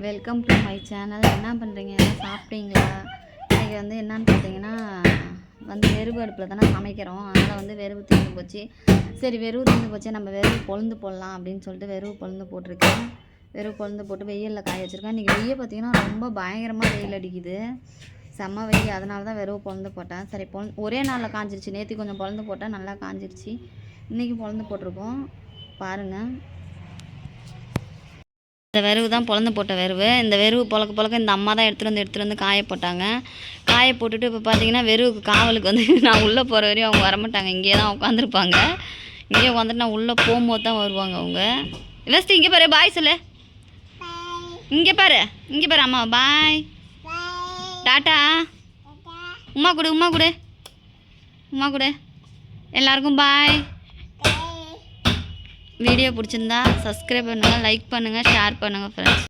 Welcome to my channel. என்ன பண்ணுறீங்க? எல்லாம் சாப்பிட்டீங்களா? இன்றைக்கி வந்து என்னன்னு பார்த்தீங்கன்னா வெறுவு அடுப்பில் தானே சமைக்கிறோம். அதனால் வெறுவு தீர்ந்து போச்சு. சரி, வெறுவு தீர்ந்து போச்சு, நம்ம வெறுவு பொழுந்து போடலாம் அப்படின்னு சொல்லிட்டு வெறுவு பொழுந்து போட்டிருக்கேன். வெறுவு பொழுந்து போட்டு வெயிலில் காய வச்சுருக்கேன். இன்றைக்கி வெயில் பார்த்திங்கன்னா ரொம்ப பயங்கரமாக வெயில் அடிக்குது, செம்ம வெயில். அதனால தான் வெறுவு பொழுந்து போட்டேன். சரி, ஒரே நாளில் காஞ்சிருச்சு. நேற்று கொஞ்சம் பொழுந்து போட்டேன், நல்லா காஞ்சிருச்சு. இன்றைக்கி பொழுந்து போட்டிருக்கோம் பாருங்கள். இந்த வெறுவு தான் பொழந்து போட்ட வெறுவு. இந்த வெறுவு பொழக்க இந்த அம்மா தான் எடுத்துகிட்டு வந்து காய போட்டாங்க. காய போட்டுட்டு இப்போ பார்த்தீங்கன்னா வெறுவுக்கு காவலுக்கு நான் உள்ளே போகிற வரையும் அவங்க வரமாட்டாங்க. இங்கேயே தான் உட்காந்துருப்பாங்க. இங்கேயே உட்காந்துட்டு நான் உள்ளே போகும்போது தான் வருவாங்க அவங்க. வெஸ்ட்டு இங்கே பாரு, பாய் சொல்லு. இங்கே பாரு அம்மா, பாய், டாட்டா, உமா கொடு எல்லாருக்கும் பாய். வீடியோ பிடிச்சிருந்தா சப்ஸ்கிரைப் பண்ணுங்கள், லைக் பண்ணுங்கள், ஷேர் பண்ணுங்கள் ஃப்ரெண்ட்ஸ்.